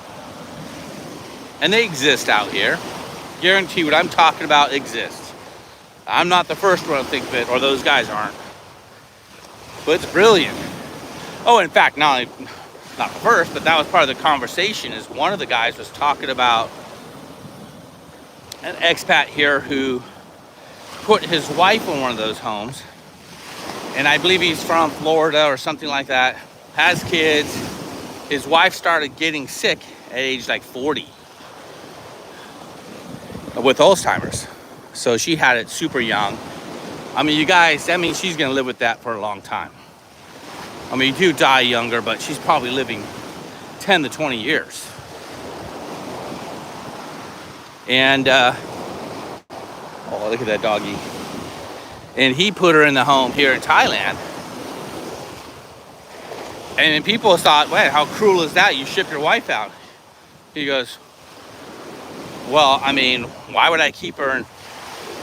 And they exist out here. Guarantee what I'm talking about exists. I'm not the first one to think of it, or those guys aren't. But it's brilliant. Oh, in fact, not the first, but that was part of the conversation, is one of the guys was talking about an expat here who put his wife in one of those homes. And I believe he's from Florida or something like that. Has kids. his wife started getting sick at age like 40 with Alzheimer's. So she had it super young. I mean, you guys, that means she's gonna live with that for a long time. I mean, you do die younger, but she's probably living 10 to 20 years. And, oh, look at that doggy. And he put her in the home here in Thailand. And then people thought, "Wait, how cruel is that? You ship your wife out." He goes, "Well, I mean, why would I keep her in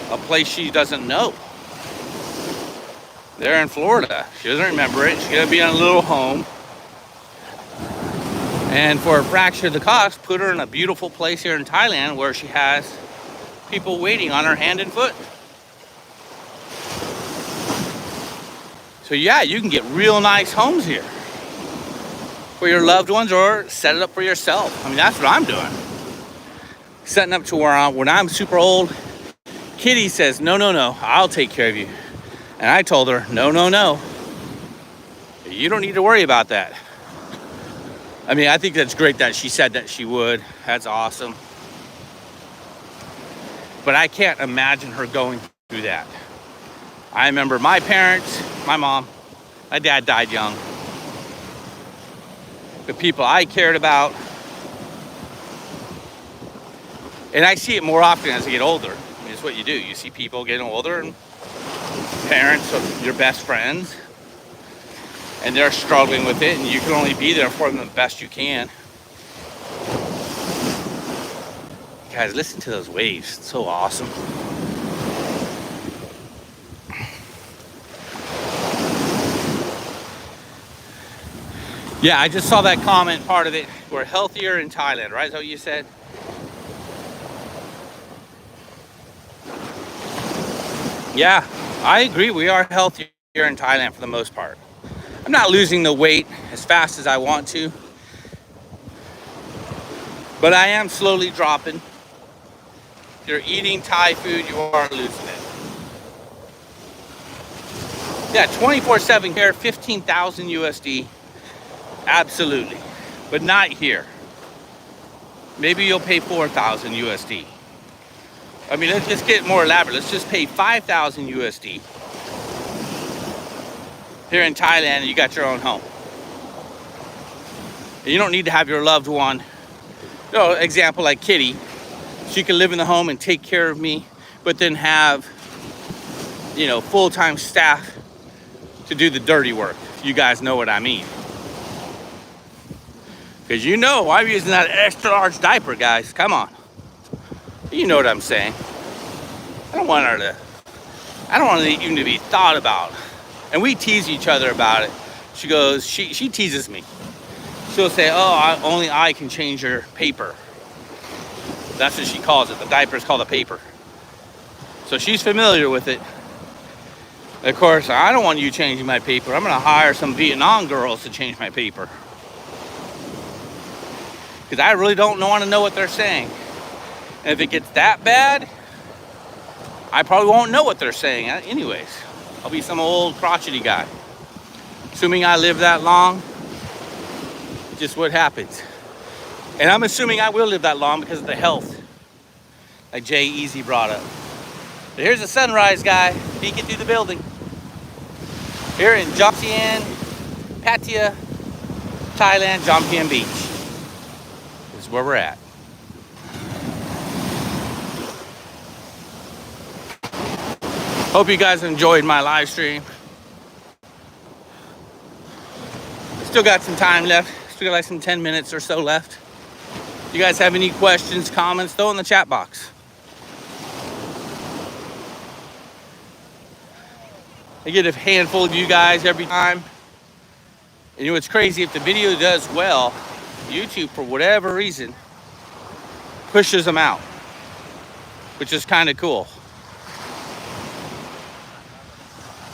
a place she doesn't know? They're in Florida. She doesn't remember it. She's gonna be in a little home. And for a fraction of the cost, put her in a beautiful place here in Thailand where she has people waiting on her hand and foot." So yeah, you can get real nice homes here for your loved ones, or set it up for yourself. I mean, that's what I'm doing. Setting up to where when I'm super old, Kitty says, "No, no, no, I'll take care of you." And I told her, "No, no, no. You don't need to worry about that." I mean, I think that's great that she said that she would. That's awesome. But I can't imagine her going through that. I remember my parents, my mom, my dad died young. The people I cared about. And I see it more often as I get older. I mean, it's what you do. You see people getting older, and parents of your best friends, and they're struggling with it, and you can only be there for them the best you can. Guys, listen to those waves. It's so awesome. Yeah, I just saw that comment, part of it. We're healthier in Thailand, right? Is that what you said? Yeah, I agree. We are healthier in Thailand for the most part. I'm not losing the weight as fast as I want to, but I am slowly dropping. If you're eating Thai food, you are losing it. Yeah, 24/7 here, 15,000 USD. Absolutely, but not here. Maybe you'll pay 4,000 USD. I mean, let's just get more elaborate. Let's just pay 5,000 USD. Here in Thailand, you got your own home. You don't need to have your loved one. You know, example like Kitty. She can live in the home and take care of me, but then have, you know, full-time staff to do the dirty work. You guys know what I mean. Because you know, I'm using that extra large diaper, guys. Come on. You know what I'm saying. I don't want it even to be thought about. And we tease each other about it. She goes, she teases me. She'll say, "Oh, only I can change your paper." That's what she calls it. The diaper's called a paper. So she's familiar with it. Of course, I don't want you changing my paper. I'm gonna hire some Vietnam girls to change my paper. Because I really don't want to know what they're saying. And if it gets that bad, I probably won't know what they're saying anyways. I'll be some old crotchety guy. Assuming I live that long, just what happens. And I'm assuming I will live that long because of the health, like Jay Easy brought up. But here's the sunrise, guy, peeking through the building. Here in Jomtien, Pattaya, Thailand, Jomtien Beach. This is where we're at. Hope you guys enjoyed my live stream. Still got some time left. Still got like some 10 minutes or so left. If you guys have any questions, comments, throw in the chat box. I get a handful of you guys every time. And you know what's crazy? If the video does well, YouTube, for whatever reason, pushes them out, which is kind of cool.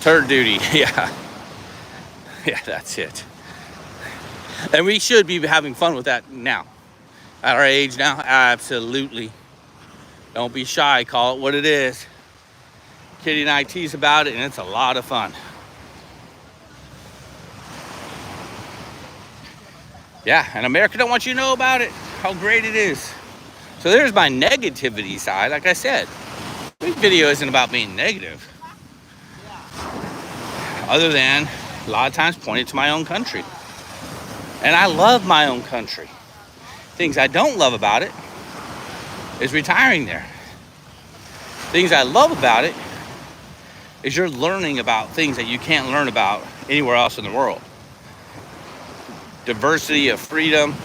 Turd duty, yeah. Yeah, that's it. And we should be having fun with that now. At our age now, absolutely. Don't be shy, call it what it is. Kitty and I tease about it, and it's a lot of fun. Yeah, and America don't want you to know about it, how great it is. So there's my negativity side. Like I said, this video isn't about being negative, other than a lot of times pointing to my own country. And I love my own country. Things I don't love about it is retiring there. Things I love about it is you're learning about things that you can't learn about anywhere else in the world. Diversity of freedom.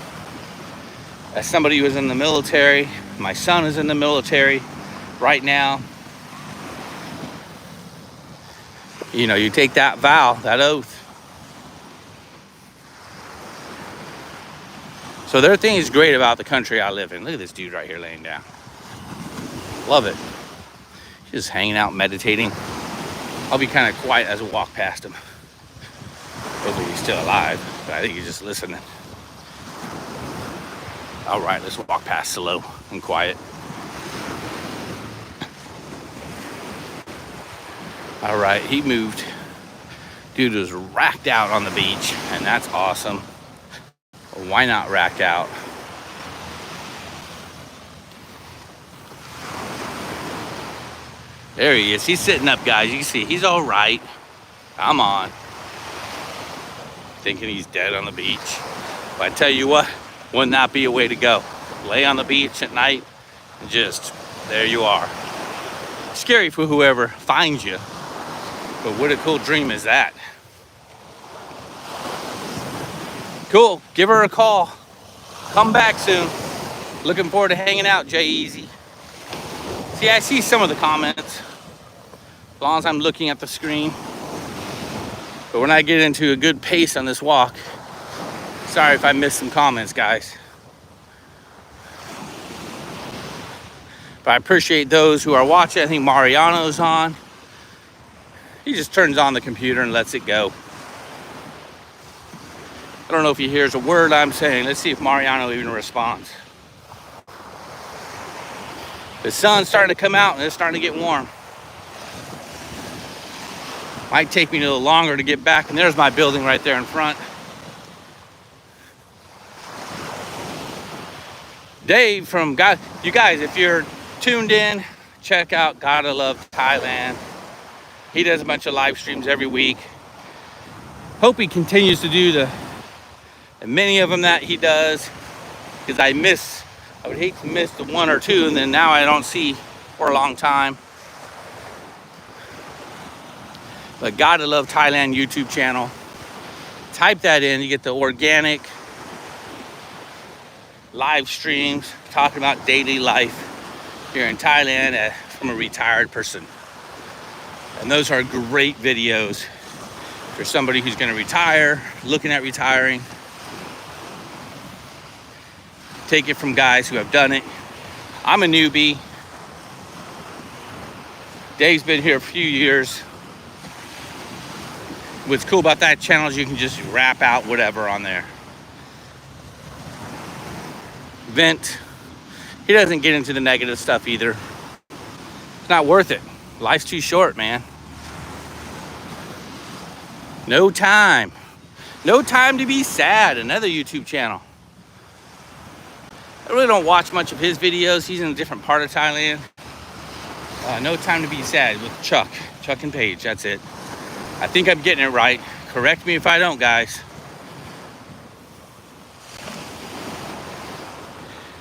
As somebody who was in the military, my son is in the military right now. You know, you take that vow, that oath. So there are things great about the country I live in. Look at this dude right here laying down. Love it. Just hanging out, meditating. I'll be kind of quiet as I walk past him. Hopefully he's still alive, but I think he's just listening. All right, let's walk past slow and quiet. All right, he moved. Dude was racked out on the beach, and that's awesome. Why not racked out? There he is. He's sitting up, guys. You can see he's all right. Come on. Thinking he's dead on the beach. But I tell you what, wouldn't that be a way to go? Lay on the beach at night and just, there you are. Scary for whoever finds you. But what a cool dream is that? Cool. Give her a call. Come back soon. Looking forward to hanging out, J-Easy. See, I see some of the comments. As long as I'm looking at the screen. But when I get into a good pace on this walk, sorry if I missed some comments, guys. But I appreciate those who are watching. I think Mariano's on. He just turns on the computer and lets it go. I don't know if he hears a word I'm saying. Let's see if Mariano even responds. The sun's starting to come out and it's starting to get warm. Might take me a little longer to get back, and there's my building right there in front. Dave from God. You guys, if you're tuned in, check out Gotta Love Thailand. He does a bunch of live streams every week. Hope he continues to do the many of them that he does, because I would hate to miss the one or two, and then now I don't see for a long time. But Gotta Love Thailand YouTube channel. Type that in, you get the organic live streams talking about daily life here in Thailand from a retired person. And those are great videos for somebody who's going to retire, looking at retiring. Take it from guys who have done it. I'm a newbie. Dave's been here a few years. What's cool about that channel is you can just rap out whatever on there. Vent. He doesn't get into the negative stuff either. It's not worth it. Life's too short, man. No time. No time to be sad. Another YouTube channel. I really don't watch much of his videos. He's in a different part of Thailand. No Time to Be Sad with Chuck and Paige. That's it. I think I'm getting it right. Correct me if I don't, guys.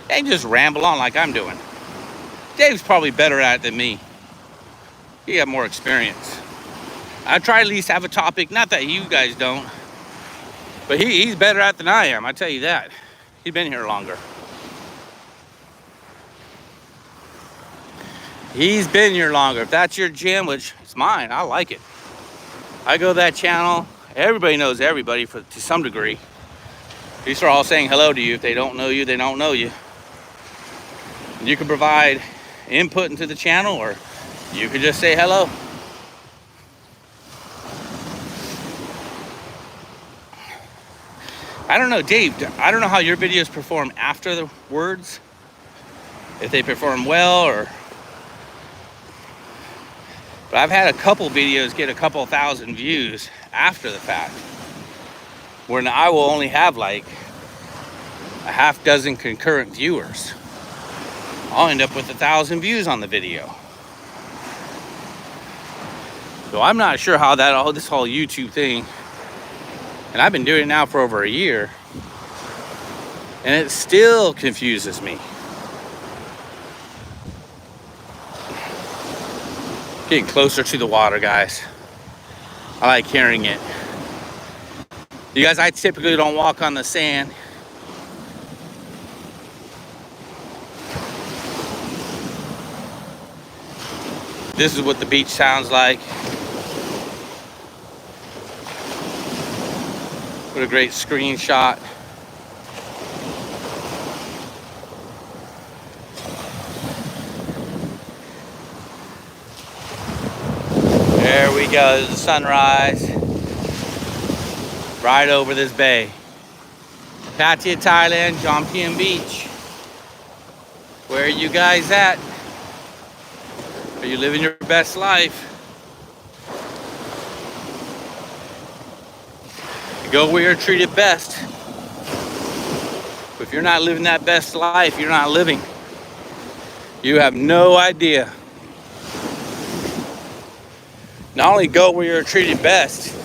And just ramble on like I'm doing. Dave's probably better at it than me. He got more experience. I try at least have a topic. Not that you guys don't. But he's better at it than I am. I tell you that. He's been here longer. He's been here longer. If that's your gym, which is mine, I like it. I go to that channel. Everybody knows everybody to some degree. These are all saying hello to you. If they don't know you, they don't know you. And you can provide input into the channel, or you could just say hello. I don't know, Dave, I don't know how your videos perform after the words. If they perform well, or... But I've had a couple videos get a couple thousand views after the fact, when I will only have like a half dozen concurrent viewers, I'll end up with 1,000 views on the video. So I'm not sure how this whole YouTube thing, and I've been doing it now for over a year, and it still confuses me. Getting closer to the water, guys. I like hearing it. You guys, I typically don't walk on the sand. This is what the beach sounds like. What a great screenshot. There we go, there's the sunrise. Right over this bay. Pattaya, Thailand, Jomtien Beach. Where are you guys at? Are you living your best life? Go where you're treated best. If you're not living that best life, you're not living. You have no idea. Not only go where you're treated best,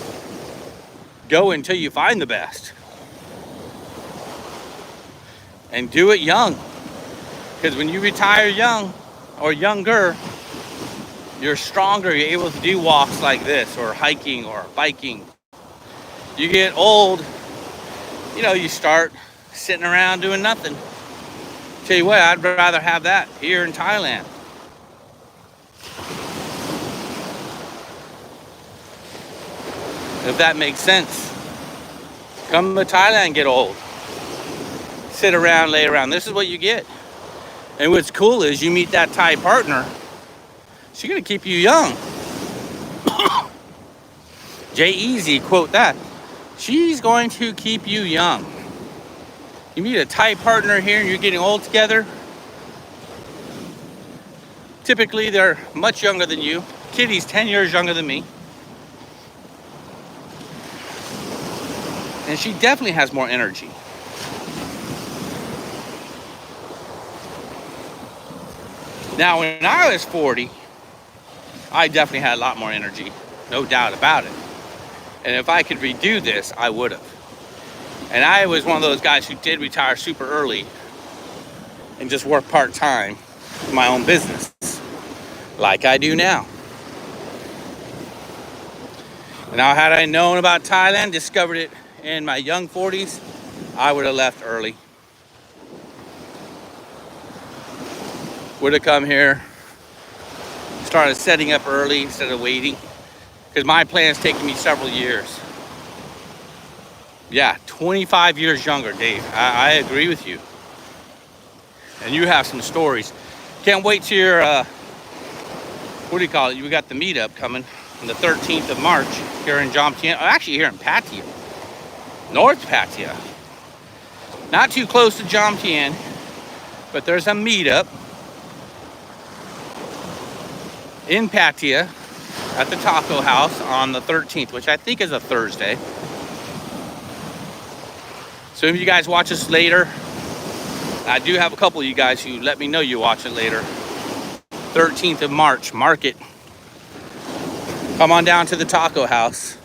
go until you find the best. And do it young. Because when you retire young or younger, you're stronger. You're able to do walks like this, or hiking or biking. You get old, you know, you start sitting around doing nothing. Tell you what, I'd rather have that here in Thailand. If that makes sense. Come to Thailand and get old. Sit around, lay around. This is what you get. And what's cool is you meet that Thai partner. She's gonna keep you young. Jay Easy, quote that. She's going to keep you young. You meet a Thai partner here and you're getting old together. Typically, they're much younger than you. Kitty's 10 years younger than me. And she definitely has more energy. Now, when I was 40, I definitely had a lot more energy. No doubt about it. And if I could redo this, I would have. And I was one of those guys who did retire super early and just work part-time in my own business, like I do now. Now, had I known about Thailand, discovered it in my young 40s, I would have left early. Would have come here, started setting up early instead of waiting, because my plan's taking me several years. Yeah, 25 years younger, Dave. I agree with you. And you have some stories. Can't wait till your, what do you call it? We got the meetup coming on the 13th of March here in Jomtien. Actually, here in Pattaya, North Pattaya. Not too close to Jomtien, but there's a meetup in Pattaya at the Taco House on the 13th, which I think is a Thursday. So if you guys watch this later, I do have a couple of you guys who let me know you watch it later. 13th of March, mark it. Come on down to the Taco House.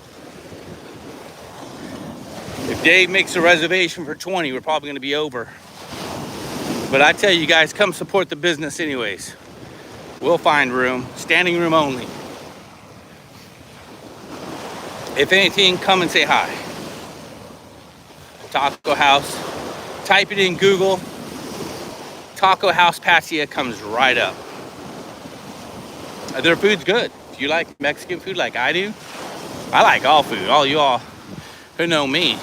If Dave makes a reservation for 20, we're probably going to be over. But I tell you guys, come support the business anyways. We'll find room, standing room only. If anything, come and say hi. Taco House. Type it in Google. Taco House Pattaya comes right up. Their food's good. If you like Mexican food like I do, I like all food. All you all who know me.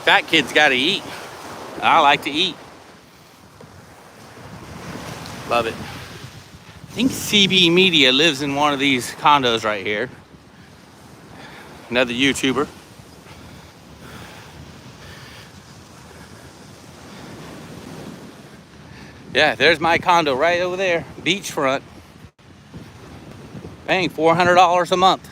Fat kids gotta eat. I like to eat. Love it. I think CB Media lives in one of these condos right here. Another YouTuber. Yeah, there's my condo right over there, beachfront. Paying $400 a month.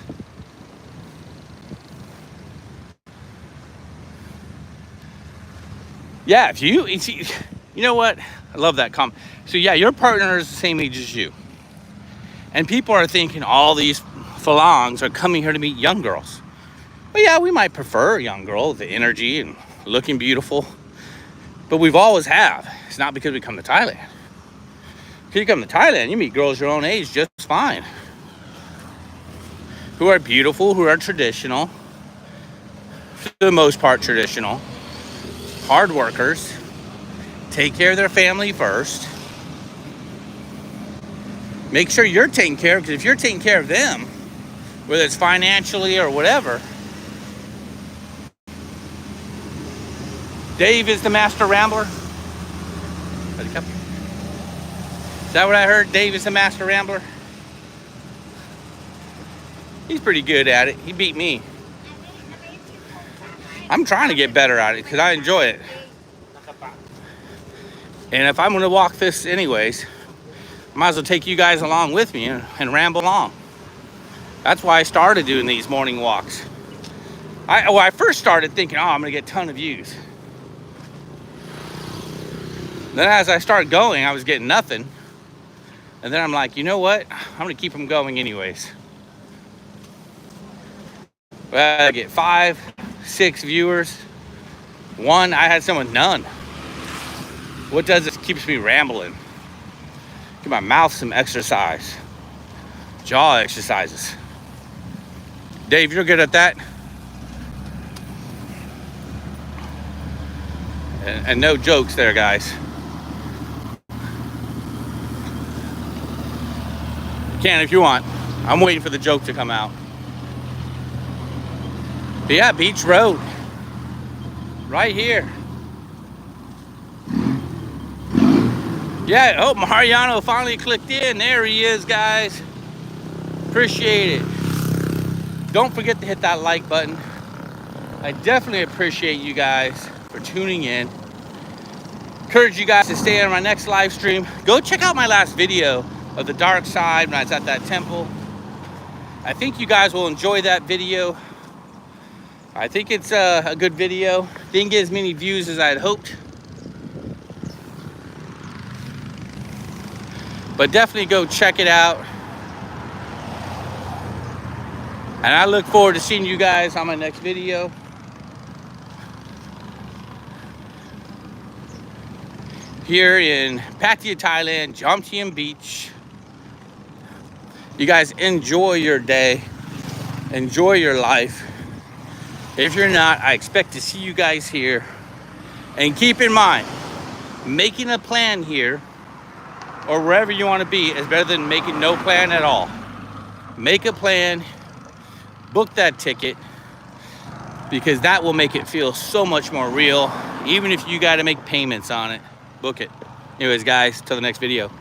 Yeah, if you see, you know what? I love that comment. So yeah, your partner is the same age as you. And people are thinking all these Falongs are coming here to meet young girls. Well, yeah, we might prefer a young girl, the energy and looking beautiful. But we've always have. It's not because we come to Thailand. If you come to Thailand, you meet girls your own age just fine. Who are beautiful, who are traditional. For the most part traditional. Hard workers. Take care of their family first. Make sure you're taken care of, because if you're taking care of them, whether it's financially or whatever. Dave is the master rambler. Is that what I heard? Dave is the master rambler. He's pretty good at it. He beat me. I'm trying to get better at it because I enjoy it. And if I'm going to walk this anyways, I might as well take you guys along with me and ramble along. That's why I started doing these morning walks. I first started thinking, oh, I'm going to get a ton of views. Then as I started going, I was getting nothing. And then I'm like, you know what? I'm going to keep them going anyways. Well, I get 5, 6 viewers. One, I had someone none. What does it keeps me rambling. Give my mouth some exercise. Jaw exercises. Dave, you're good at that. And no jokes there, guys. You can if you want. I'm waiting for the joke to come out. But yeah, Beach Road. Right here. Yeah, oh, Mariano finally clicked in. There he is, guys. Appreciate it. Don't forget to hit that like button. I definitely appreciate you guys for tuning in. Encourage you guys to stay on my next live stream. Go check out my last video of the dark side when I was at that temple. I think you guys will enjoy that video. I think it's a good video. Didn't get as many views as I had hoped. But definitely go check it out. And I look forward to seeing you guys on my next video. Here in Pattaya, Thailand, Jomtien Beach. You guys enjoy your day. Enjoy your life. If you're not, I expect to see you guys here. And keep in mind, making a plan here or wherever you want to be is better than making no plan at all. Make a plan, book that ticket, because that will make it feel so much more real. Even if you got to make payments on it, book it. Anyways, guys, till the next video.